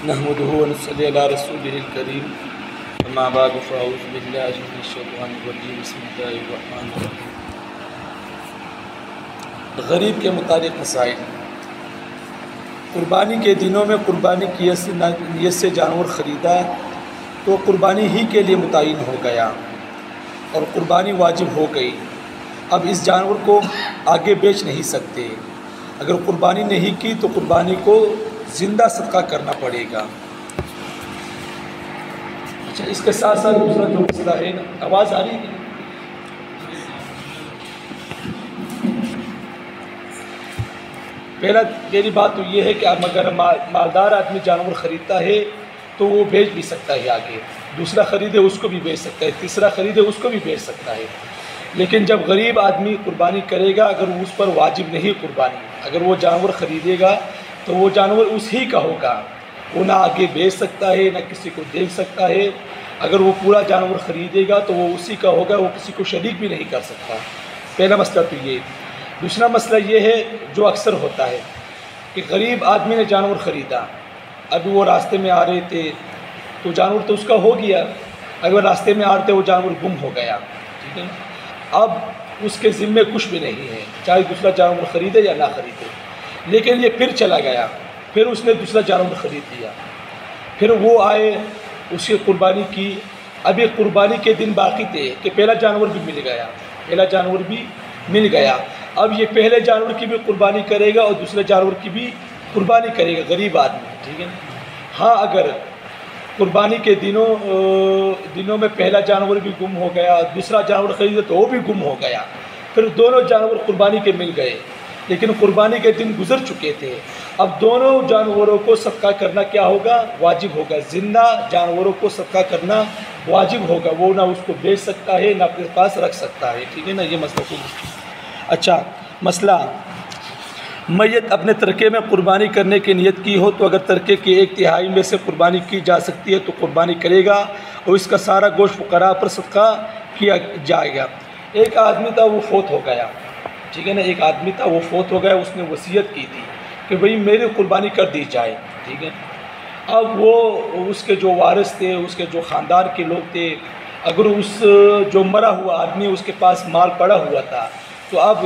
نحمده ونصلي على رسوله الكريم اما بعد فاعوذ بالله من الشیطان الرجیم بسم اللہ الرحمن الرحیم۔ غریب کے متعلق مسائل۔ قربانی کے دنوں میں قربانی کی نیت سے جانور خریدا تو قربانی ہی کے لیے متعین ہو گیا اور قربانی واجب ہو گئی۔ اب اس جانور کو آگے بیچ نہیں سکتے۔ اگر قربانی نہیں کی تو قربانی کو زندہ صدقہ کرنا پڑے گا۔ اچھا، اس کے ساتھ ساتھ دوسرا جو مسئلہ ہے، آواز آ رہی ہے؟ پہلی بات تو یہ ہے کہ اب اگر مالدار آدمی جانور خریدتا ہے تو وہ بیچ بھی سکتا ہے آگے، دوسرا خریدے اس کو بھی بیچ سکتا ہے، تیسرا خریدے اس کو بھی بیچ سکتا ہے۔ لیکن جب غریب آدمی قربانی کرے گا، اگر اس پر واجب نہیں قربانی، اگر وہ جانور خریدے گا تو وہ جانور اسی کا ہوگا، وہ نہ آگے بیچ سکتا ہے نہ کسی کو دے سکتا ہے۔ اگر وہ پورا جانور خریدے گا تو وہ اسی کا ہوگا، وہ کسی کو شریک بھی نہیں کر سکتا۔ پہلا مسئلہ تو یہ۔ دوسرا مسئلہ یہ ہے جو اکثر ہوتا ہے کہ غریب آدمی نے جانور خریدا، ابھی وہ راستے میں آ رہے تھے تو جانور تو اس کا ہو گیا، اگر راستے میں آ رہے تھے وہ جانور گم ہو گیا، ٹھیک ہے۔ اب اس کے ذمے کچھ بھی نہیں ہے، چاہے دوسرا جانور خریدے یا نہ خریدے، لیکن یہ پھر چلا گیا، پھر اس نے دوسرا جانور خرید لیا، پھر وہ آئے، اس کی قربانی کی۔ اب یہ قربانی کے دن باقی تھے کہ پہلا جانور بھی مل گیا، اب یہ پہلے جانور کی بھی قربانی کرے گا اور دوسرے جانور کی بھی قربانی کرے گا غریب آدمی، ٹھیک ہے۔ ہاں، اگر قربانی کے دنوں میں پہلا جانور بھی گم ہو گیا، دوسرا جانور خریدا تو وہ بھی گم ہو گیا، پھر دونوں جانور قربانی کے مل گئے، لیکن قربانی کے دن گزر چکے تھے، اب دونوں جانوروں کو صدقہ کرنا کیا ہوگا؟ واجب ہوگا۔ زندہ جانوروں کو صدقہ کرنا واجب ہوگا، وہ نہ اس کو بیچ سکتا ہے نہ اپنے پاس رکھ سکتا ہے، ٹھیک ہے نا، یہ مسئلہ کو۔ اچھا، مسئلہ میت اپنے ترکے میں قربانی کرنے کی نیت کی ہو تو اگر ترکے کی 1/3 میں سے قربانی کی جا سکتی ہے تو قربانی کرے گا اور اس کا سارا گوشت فقراء پر صدقہ کیا جائے گا۔ ایک آدمی تھا وہ فوت ہو گیا، ٹھیک ہے نا، ایک آدمی تھا وہ فوت ہو گیا، اس نے وصیت کی تھی کہ بھئی میری قربانی کر دی جائے، ٹھیک ہے۔ اب وہ اس کے جو وارث تھے، اس کے جو خاندان کے لوگ تھے، اگر اس جو مرا ہوا آدمی اس کے پاس مال پڑا ہوا تھا تو اب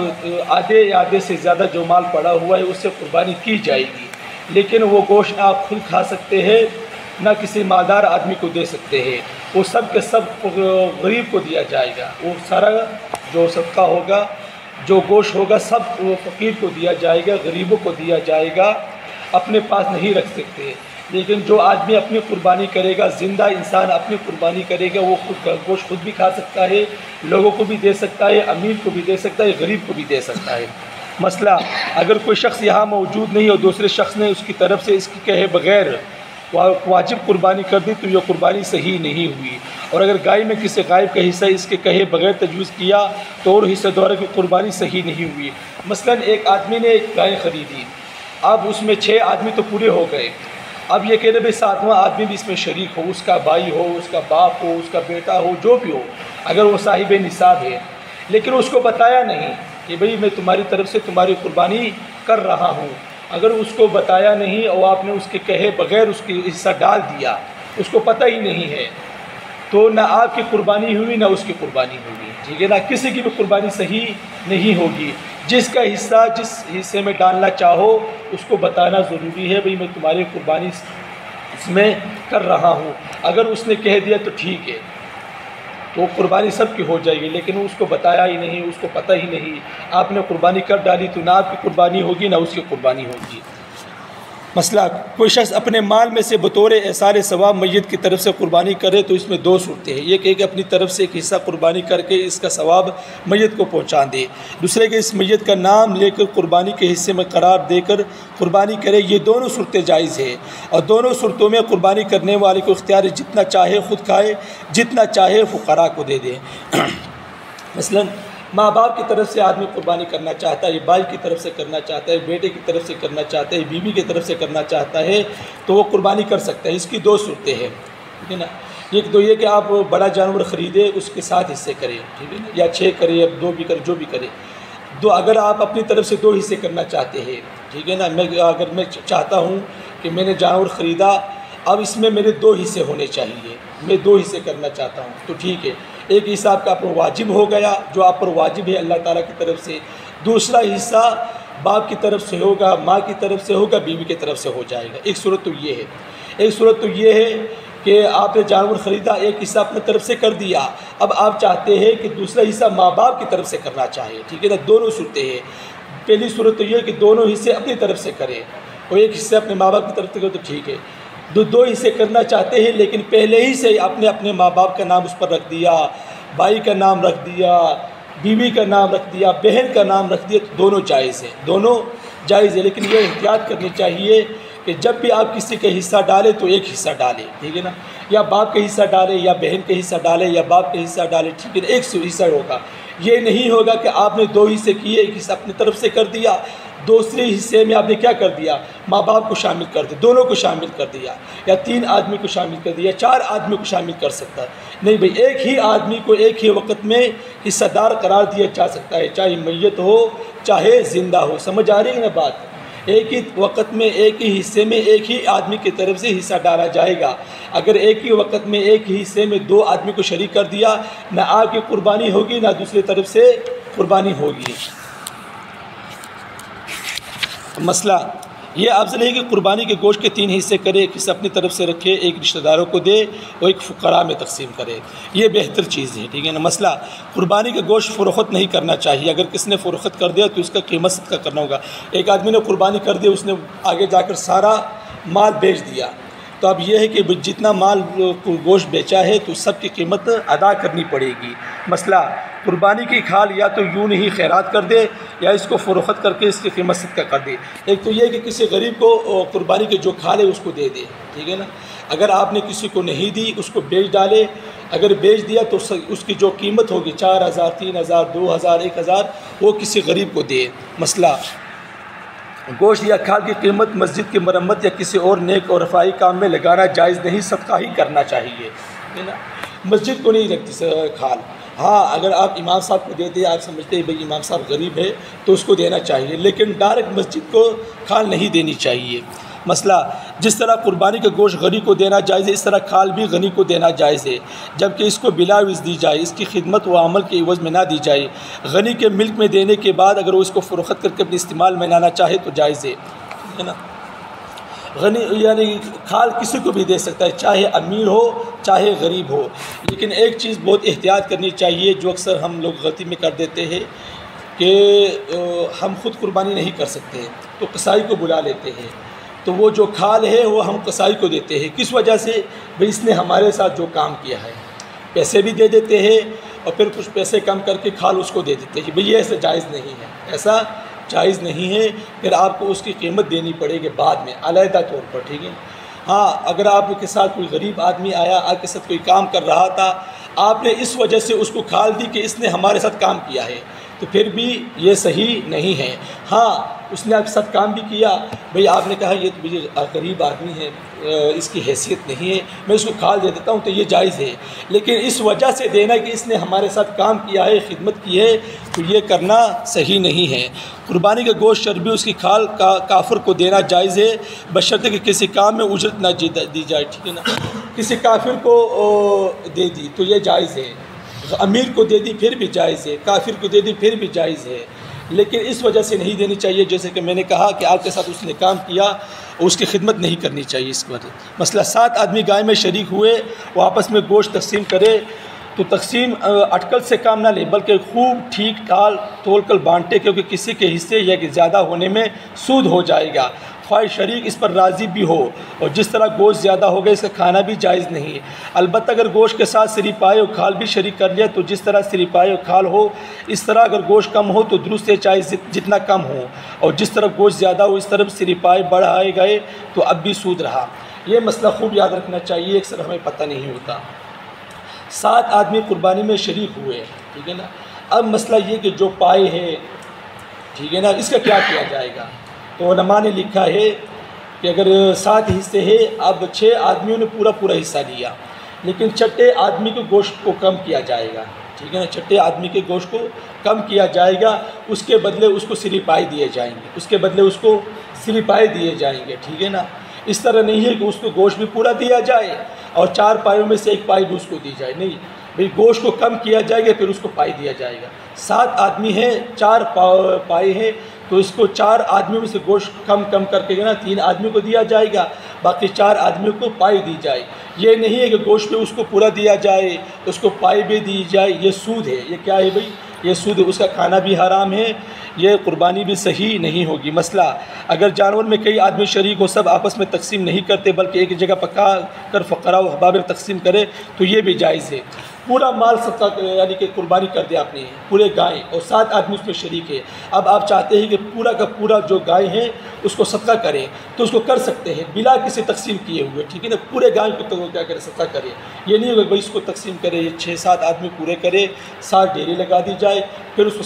آدھے سے زیادہ جو مال پڑا ہوا ہے اس سے قربانی کی جائے گی، لیکن وہ گوشت نہ آپ خود کھا سکتے ہیں نہ کسی مالدار آدمی کو دے سکتے ہیں، وہ سب کے سب غریب کو دیا جائے گا، وہ سارا جو صدقہ ہوگا، جو گوشت ہوگا سب وہ فقیر کو دیا جائے گا، غریبوں کو دیا جائے گا، اپنے پاس نہیں رکھ سکتے۔ لیکن جو آدمی اپنی قربانی کرے گا، زندہ انسان اپنی قربانی کرے گا، وہ خود گوشت خود بھی کھا سکتا ہے، لوگوں کو بھی دے سکتا ہے، امیر کو بھی دے سکتا ہے، غریب کو بھی دے سکتا ہے۔ مسئلہ، اگر کوئی شخص یہاں موجود نہیں اور دوسرے شخص نے اس کی طرف سے اس کی کہے بغیر واجب قربانی کر دی تو یہ قربانی صحیح نہیں ہوئی، اور اگر گائے میں کسی غائب کا حصہ اس کے کہے بغیر تجویز کیا تو اور حصہ دورہ کی قربانی صحیح نہیں ہوئی۔ مثلا ایک آدمی نے ایک گائے خریدی، اب اس میں 6 آدمی تو پورے ہو گئے، اب یہ کہہ رہے بھائی 7واں آدمی بھی اس میں شریک ہو، اس کا بھائی ہو، اس کا باپ ہو، اس کا بیٹا ہو، جو بھی ہو، اگر وہ صاحب نصاب ہے، لیکن اس کو بتایا نہیں کہ بھئی میں تمہاری طرف سے تمہاری قربانی کر رہا ہوں، اگر اس کو بتایا نہیں اور آپ نے اس کے کہے بغیر اس کی حصہ ڈال دیا، اس کو پتہ ہی نہیں ہے، تو نہ آپ کی قربانی ہوئی نہ اس کی قربانی ہوگی، ٹھیک ہے نا، کسی کی بھی قربانی صحیح نہیں ہوگی۔ جس کا حصہ جس حصے میں ڈالنا چاہو اس کو بتانا ضروری ہے، بھئی میں تمہاری قربانی اس میں کر رہا ہوں، اگر اس نے کہہ دیا تو ٹھیک ہے، تو قربانی سب کی ہو جائے گی، لیکن اس کو بتایا ہی نہیں، اس کو پتہ ہی نہیں، آپ نے قربانی کر ڈالی تو نہ آپ کی قربانی ہوگی نہ اس کی قربانی ہوگی۔ مسئلہ، کوئی شخص اپنے مال میں سے بطور ایثار ثواب میت کی طرف سے قربانی کرے تو اس میں 2 صورتیں ہیں، ایک اپنی طرف سے ایک حصہ قربانی کر کے اس کا ثواب میت کو پہنچا دے، دوسرے کہ اس میت کا نام لے کر قربانی کے حصے میں قرار دے کر قربانی کرے، یہ دونوں صورتیں جائز ہیں، اور دونوں صورتوں میں قربانی کرنے والے کو اختیار ہے، جتنا چاہے خود کھائے، جتنا چاہے فقراء کو دے دے۔ مثلا ماں باپ کی طرف سے آدمی قربانی کرنا چاہتا ہے، بھائی کی طرف سے کرنا چاہتا ہے، بیٹے کی طرف سے کرنا چاہتا ہے، بیوی کی طرف سے کرنا چاہتا ہے تو وہ قربانی کر سکتا ہے۔ اس کی 2 صورتیں ہیں، ٹھیک ہے نا، ایک تو یہ کہ آپ بڑا جانور خریدے اس کے 7 حصے کریں، ٹھیک ہے نا، یا 6 کرے یا 2 بھی کرے، جو بھی کرے، اگر آپ اپنی طرف سے 2 حصے کرنا چاہتے ہیں، ٹھیک ہے نا، اگر میں چاہتا ہوں کہ میں نے جانور خریدا اب اس میں میرے 2 حصے ہونے چاہیے، میں 2 حصے کرنا چاہتا ہوں، تو ٹھیک ہے، ایک حصہ آپ کا آپ پر واجب ہو گیا جو آپ پر واجب ہے اللہ تعالیٰ کی طرف سے، دوسرا حصہ باپ کی طرف سے ہوگا، ماں کی طرف سے ہوگا، بیوی کی طرف سے ہو جائے گا۔ ایک صورت تو یہ ہے، ایک صورت تو یہ ہے کہ آپ نے جانور خریدا، ایک حصہ اپنے طرف سے کر دیا، اب آپ چاہتے ہیں کہ دوسرا حصہ ماں باپ کی طرف سے کرنا چاہیے، ٹھیک ہے نا، دونوں صورتیں ہیں۔ پہلی صورت تو یہ ہے کہ دونوں حصے اپنی طرف سے کریں، اور ایک حصہ اپنے ماں باپ کی طرف سے کرے تو ٹھیک ہے۔ 2 حصے کرنا چاہتے ہیں لیکن پہلے ہی سے اپنے ماں باپ کا نام اس پر رکھ دیا، بھائی کا نام رکھ دیا، بیوی کا نام رکھ دیا، بہن کا نام رکھ دیا، تو دونوں جائز ہیں، دونوں جائز ہے، لیکن یہ احتیاط کرنی چاہیے کہ جب بھی آپ کسی کا حصہ ڈالیں تو ایک حصہ ڈالیں، ٹھیک ہے نا، یا باپ کا حصہ ڈالیں یا بہن کا حصہ ڈالیں یا باپ کا حصہ ڈالیں، ٹھیک ہے نا، ایک حصہ ہوگا۔ یہ نہیں ہوگا کہ آپ نے 2 حصے کیے، ایک حصہ اپنی طرف سے کر دیا، دوسرے حصے میں آپ نے کیا کر دیا، ماں باپ کو شامل کر دیا، دونوں کو شامل کر دیا، یا 3 آدمی کو شامل کر دیا، 4 آدمی کو شامل کر سکتا ہے، نہیں بھئی، ایک ہی آدمی کو ایک ہی وقت میں حصہ دار قرار دیا جا سکتا ہے، چاہے میت ہو چاہے زندہ ہو، سمجھ آ رہی ہے نا بات؟ ایک ہی وقت میں ایک ہی حصے میں ایک ہی آدمی کی طرف سے حصہ ڈالا جائے گا۔ اگر ایک ہی وقت میں ایک ہی حصے میں 2 آدمی کو شریک کر دیا، نہ آپ کی قربانی ہوگی نہ دوسری طرف سے قربانی ہوگی۔ مسئلہ یہ افضل ہے کہ قربانی کے گوشت کے 3 حصے کرے، ایک حصہ اپنی طرف سے رکھے، ایک رشتہ داروں کو دے اور ایک فقراء میں تقسیم کرے، یہ بہتر چیز ہے، ٹھیک ہے نا۔ مسئلہ قربانی کا گوشت فروخت نہیں کرنا چاہیے، اگر کس نے فروخت کر دیا تو اس کا قیمت صدقہ کرنا ہوگا۔ ایک آدمی نے قربانی کر دیا، اس نے آگے جا کر سارا مال بیچ دیا، تو اب یہ ہے کہ جتنا مال گوشت بیچا ہے تو سب کی قیمت ادا کرنی پڑے گی۔ مسئلہ قربانی کی کھال یا تو یوں ہی خیرات کر دے یا اس کو فروخت کر کے اس کی قیمت صدقہ کر دے۔ ایک تو یہ کہ کسی غریب کو قربانی کی جو کھال ہے اس کو دے دے، ٹھیک ہے نا۔ اگر آپ نے کسی کو نہیں دی اس کو بیچ ڈالے، اگر بیچ دیا تو اس کی جو قیمت ہوگی 4000 3000 2000 1000 وہ کسی غریب کو دے۔ مسئلہ گوشت یا کھال کی قیمت مسجد کی مرمت یا کسی اور نیک اور رفاہی کام میں لگانا جائز نہیں، صدقہ ہی کرنا چاہیے، ہے نا۔ مسجد کو نہیں رکھتی کھال، ہاں اگر آپ امام صاحب کو دے دیں، آپ سمجھتے ہیں بھئی امام صاحب غریب ہے تو اس کو دینا چاہیے، لیکن ڈائریکٹ مسجد کو کھال نہیں دینی چاہیے۔ مسئلہ جس طرح قربانی کا گوشت غنی کو دینا جائز ہے، اس طرح کھال بھی غنی کو دینا جائز ہے، جبکہ اس کو بلا عوض دی جائے، اس کی خدمت و عمل کے عوض میں نہ دی جائے۔ غنی کے ملک میں دینے کے بعد اگر وہ اس کو فروخت کر کے اپنے استعمال میں لانا چاہے تو جائز ہے نا۔ غنی یعنی کھال کسی کو بھی دے سکتا ہے، چاہے امیر ہو چاہے غریب ہو، لیکن ایک چیز بہت احتیاط کرنی چاہیے جو اکثر ہم لوگ غلطی میں کر دیتے ہیں کہ ہم خود قربانی نہیں کر سکتے تو قصائی کو بلا لیتے ہیں، تو وہ جو کھال ہے وہ ہم قصائی کو دیتے ہیں، کس وجہ سے؟ بھئی اس نے ہمارے ساتھ جو کام کیا ہے، پیسے بھی دے دیتے ہیں اور پھر کچھ پیسے کم کر کے کھال اس کو دے دیتے ہیں، بھئی یہ ایسا جائز نہیں ہے، ایسا جائز نہیں ہے، پھر آپ کو اس کی قیمت دینی پڑے گی بعد میں علیحدہ طور پر، ٹھیک ہے۔ ہاں اگر آپ کے ساتھ کوئی غریب آدمی آیا، آپ کے ساتھ کوئی کام کر رہا تھا، آپ نے اس وجہ سے اس کو کھال دی کہ اس نے ہمارے ساتھ کام کیا ہے، تو پھر بھی یہ صحیح نہیں ہے۔ ہاں اس نے آپ کے ساتھ کام بھی کیا، بھئی آپ نے کہا یہ تو مجھے غریب آدمی ہے، اس کی حیثیت نہیں ہے، میں اس کو کھال دے دیتا ہوں، تو یہ جائز ہے، لیکن اس وجہ سے دینا کہ اس نے ہمارے ساتھ کام کیا ہے، خدمت کی ہے، تو یہ کرنا صحیح نہیں ہے۔ قربانی کا گوشت چربی اس کی کھال کا کافر کو دینا جائز ہے، بشرطے کہ کسی کام میں اجرت نہ دی جائے، ٹھیک ہے نا۔ کسی کافر کو دے دی تو یہ جائز ہے، امیر کو دے دی پھر بھی جائز ہے، کافر کو دے دی پھر بھی جائز ہے، لیکن اس وجہ سے نہیں دینی چاہیے جیسے کہ میں نے کہا کہ آپ کے ساتھ اس نے کام کیا، اس کی خدمت نہیں کرنی چاہیے اس وجہ۔ مسئلہ 7 آدمی گائے میں شریک ہوئے، وہ آپس میں گوشت تقسیم کرے تو تقسیم اٹکل سے کام نہ لے بلکہ خوب ٹھیک ٹھال تول کر بانٹے، کیونکہ کسی کے حصے یا کہ زیادہ ہونے میں سود ہو جائے گا، خواہ شریک اس پر راضی بھی ہو، اور جس طرح گوشت زیادہ ہوگا اس کا کھانا بھی جائز نہیں ہے۔ البتہ اگر گوشت کے ساتھ سری پائے اور کھال بھی شریک کر لیا تو جس طرح سری پائے اور کھال ہو اس طرح، اگر گوشت کم ہو تو درست ہے چاہے جتنا کم ہو، اور جس طرح گوشت زیادہ ہو اس طرح سری پائے بڑھائے گئے تو اب بھی سود رہا۔ یہ مسئلہ خوب یاد رکھنا چاہیے، اکثر ہمیں پتہ نہیں ہوتا۔ 7 آدمی قربانی میں شریک ہوئے، ٹھیک ہے نا۔ اب مسئلہ یہ کہ جو پائے ہیں، ٹھیک ہے نا، اس کا کیا کیا جائے گا؟ تو علماء نے لکھا ہے کہ اگر 7 حصے ہیں، اب 6 آدمیوں نے پورا حصہ لیا، لیکن چھٹے آدمی کے گوشت کو کم کیا جائے گا، ٹھیک ہے نا، چھٹے آدمی کے گوشت کو کم کیا جائے گا، اس کے بدلے اس کو سری پائے دیے جائیں گے، اس کے بدلے اس کو سری پائے دیے جائیں گے، ٹھیک ہے نا۔ اس طرح نہیں ہے کہ اس کو گوشت بھی پورا دیا جائے اور 4 پائیوں میں سے 1 پائی بھی اس کو دی جائے، نہیں بھئی گوشت کو کم کیا جائے گا پھر اس کو پائی دیا جائے گا۔ 7 آدمی ہیں، 4 پائے ہیں، تو اس کو 4 آدمیوں میں سے گوشت کم کر کے 3 آدمیوں کو دیا جائے گا، باقی 4 آدمیوں کو پائی دی جائے۔ یہ نہیں ہے کہ گوشت بھی اس کو پورا دیا جائے، اس کو پائی بھی دی جائے، یہ سود ہے۔ یہ کیا ہے بھئی؟ یہ سود ہے، اس کا کھانا بھی حرام ہے، یہ قربانی بھی صحیح نہیں ہوگی۔ مسئلہ اگر جانور میں کئی آدمی شریک ہو، سب آپس میں تقسیم نہیں کرتے بلکہ ایک جگہ پکا کر فقراء و احباب میں تقسیم کرے تو یہ بھی جائز ہے۔ پورا مال صدقہ یعنی کہ قربانی کر دیا آپ نے، پورے گائے اور 7 آدمی اس میں شریک ہے، اب آپ چاہتے ہیں کہ پورا کا پورا جو گائے ہیں اس کو صدقہ کریں تو اس کو کر سکتے ہیں بلا کسی تقسیم کیے ہوئے، ٹھیک ہے نا، پورے گائے کو تو کیا کرے، صدقہ کرے۔ یہ نہیں ہوگا بھائی اس کو تقسیم کرے، 6-7 آدمی پورے کرے، 7 ڈیری لگا دی جائے، پھر اس کو